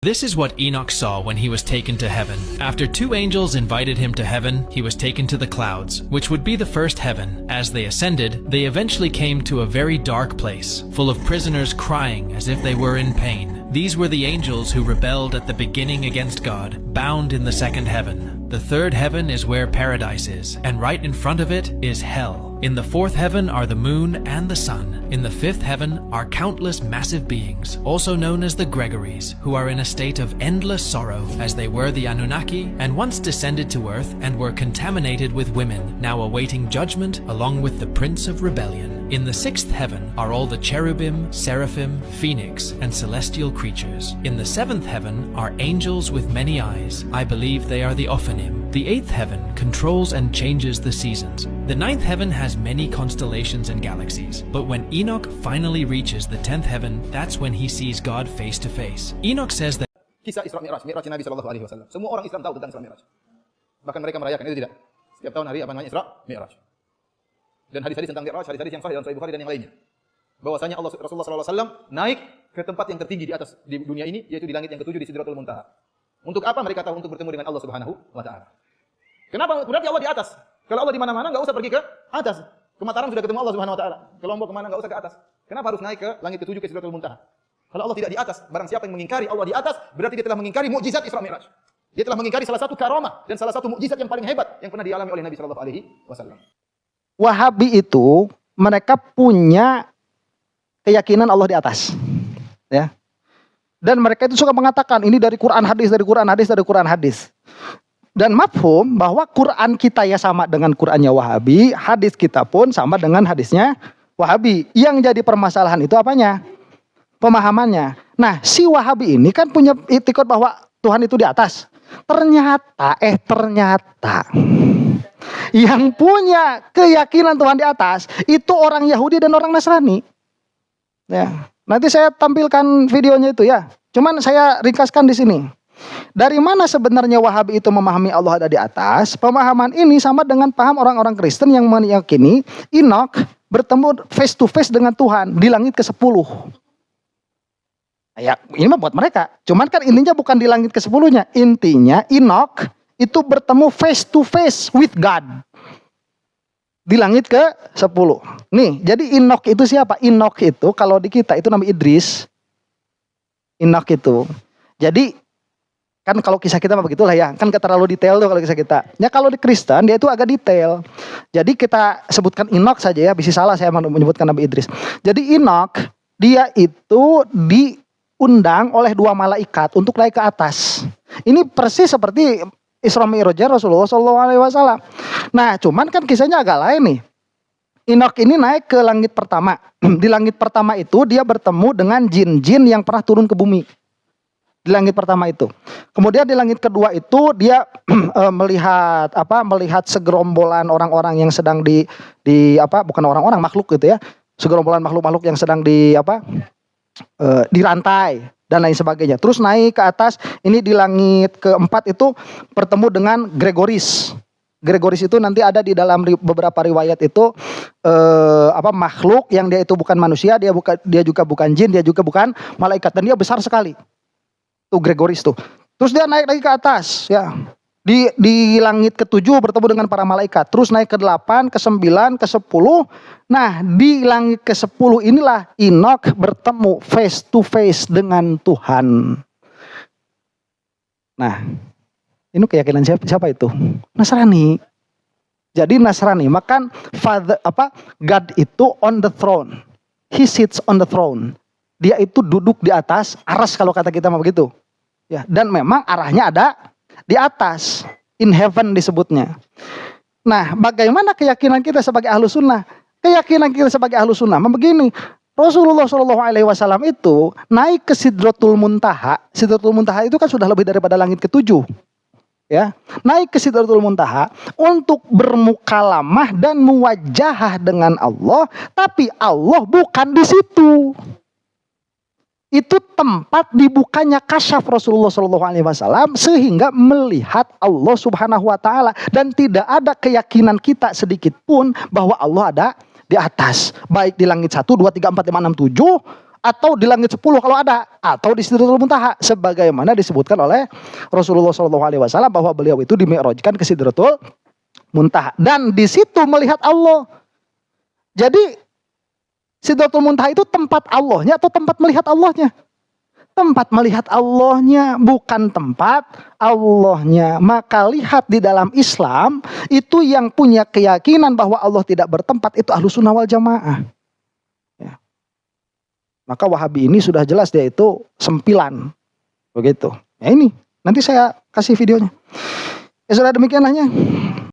This is what Enoch saw when he was taken to heaven. After two angels invited him to heaven, he was taken to the clouds, which would be the first heaven. As they ascended, they eventually came to a very dark place, full of prisoners crying as if they were in pain. These were the angels who rebelled at the beginning against God, bound in the second heaven. The third heaven is where paradise is, and right in front of it is hell. In the fourth heaven are the moon and the sun. In the fifth heaven are countless massive beings, also known as the Gregories, who are in a state of endless sorrow, as they were the Anunnaki, and once descended to earth and were contaminated with women, now awaiting judgment along with the Prince of Rebellion. In the sixth heaven are all the cherubim, seraphim, phoenix, and celestial creatures. In the seventh heaven are angels with many eyes. I believe they are the Ophanim. The eighth heaven controls and changes the seasons. The ninth heaven has many constellations and galaxies. But when Enoch finally reaches the 10th heaven, that's when he sees God face to face. Enoch says that Kisah Isra Mi'raj, Mi'raj Nabi sallallahu alaihi wasallam. Semua orang Islam tahu tentang Isra Mi'raj. Bahkan mereka merayakan, itu tidak. Setiap tahun hari apa namanya Isra Mi'raj. Dan hadis-hadis tentang Mi'raj, hadis-hadis yang sahih dalam Sahih Bukhari dan yang lainnya. Bahwasanya Rasulullah sallallahu alaihi wasallam naik ke tempat yang tertinggi di atas di dunia ini, yaitu di langit yang ketujuh di Sidratul Muntaha. Untuk apa? Mereka tahu untuk bertemu dengan Allah Subhanahu wa taala. Kenapa? Berarti Allah di atas. Kalau Allah di mana-mana enggak usah pergi ke atas. Ke Mataram sudah ketemu Allah Subhanahu wa taala. Ke Lombok kemana enggak usah ke atas. Kenapa harus naik ke langit ketujuh ke Sidratul Muntaha? Kalau Allah tidak di atas, barang siapa yang mengingkari Allah di atas, berarti dia telah mengingkari mukjizat Isra Mi'raj. Dia telah mengingkari salah satu karamah dan salah satu mukjizat yang paling hebat yang pernah dialami oleh Nabi sallallahu alaihi wasallam. Wahabi itu mereka punya keyakinan Allah di atas, ya. Dan mereka itu suka mengatakan ini dari Quran hadis, dari Quran hadis, dari Quran hadis. Dan mafhum bahwa Quran kita ya sama dengan Qurannya Wahabi, hadis kita pun sama dengan hadisnya Wahabi. Yang jadi permasalahan itu apanya? Pemahamannya. Nah, si Wahabi ini kan punya itikad bahwa Tuhan itu di atas. Ternyata yang punya keyakinan Tuhan di atas itu orang Yahudi dan orang Nasrani. Ya, nanti saya tampilkan videonya itu ya. Cuman saya ringkaskan di sini. Dari mana sebenarnya Wahabi itu memahami Allah ada di atas? Pemahaman ini sama dengan paham orang-orang Kristen yang meyakini Enoch bertemu face to face dengan Tuhan di langit ke-10. Ya, ini mah buat mereka. Cuman kan intinya bukan di langit ke-10-nya. Intinya Enoch itu bertemu face to face with God di langit ke-10. Nih, jadi Enoch itu siapa? Enoch itu kalau di kita itu nama Idris. Enoch itu. Jadi kan kalau kisah kita mah begitulah ya. Kan gak terlalu detail tuh kalau kisah kita. Ya kalau di Kristen dia itu agak detail. Jadi kita sebutkan Enoch saja ya. Bisa salah saya menyebutkan nama Idris. Jadi Enoch dia itu diundang oleh dua malaikat untuk naik ke atas. Ini persis seperti Isra Mi'raj Rasulullah SAW. Nah, cuman kan kisahnya agak lain nih. Enoch ini naik ke langit pertama. Di langit pertama itu dia bertemu dengan jin-jin yang pernah turun ke bumi. Di langit pertama itu. Kemudian di langit kedua itu dia melihat segerombolan orang-orang yang sedang bukan orang-orang makhluk gitu ya. Segerombolan makhluk-makhluk yang sedang dirantai dan lain sebagainya. Terus naik ke atas, ini di langit keempat itu bertemu dengan Gregoris. Gregoris itu nanti ada di dalam beberapa riwayat itu makhluk yang dia itu bukan manusia, dia juga bukan jin, dia juga bukan malaikat dan dia besar sekali. Tuh Gregoris tuh. Terus dia naik lagi ke atas, ya. Di langit ke-7 bertemu dengan para malaikat. Terus naik ke-8, ke-9, ke-10. Nah, di langit ke-10 inilah Enoch bertemu face to face dengan Tuhan. Nah, ini keyakinan siapa itu? Nasrani. Jadi Nasrani, maka God itu on the throne. He sits on the throne. Dia itu duduk di atas aras kalau kata kita mah begitu. Ya, dan memang arahnya ada di atas, in heaven disebutnya. Nah, bagaimana keyakinan kita sebagai ahlu sunnah? Keyakinan kita sebagai ahlu sunnah begini. Rasulullah SAW itu naik ke Sidratul Muntaha. Sidratul Muntaha itu kan sudah lebih daripada langit ke-7. Ya, naik ke Sidratul Muntaha untuk bermukalamah dan muwajahah dengan Allah, tapi Allah bukan di situ. Itu tempat dibukanya kasyaf Rasulullah SAW sehingga melihat Allah Subhanahu wa taala dan tidak ada keyakinan kita sedikit pun bahwa Allah ada di atas, baik di langit 1, 2, 3, 4, 5, 6, 7 atau di langit 10 kalau ada, atau di Sidratul Muntaha sebagaimana disebutkan oleh Rasulullah SAW bahwa beliau itu dimi'rajkan ke Sidratul Muntaha dan di situ melihat Allah. Jadi Sidratul Muntaha itu tempat Allahnya atau tempat melihat Allahnya? Tempat melihat Allahnya, bukan tempat Allahnya. Maka lihat di dalam Islam, itu yang punya keyakinan bahwa Allah tidak bertempat, itu Ahlussunnah wal Jamaah. Ya. Maka Wahabi ini sudah jelas dia itu sempilan. Begitu. Ya ini, nanti saya kasih videonya. Ya sudah demikianlah.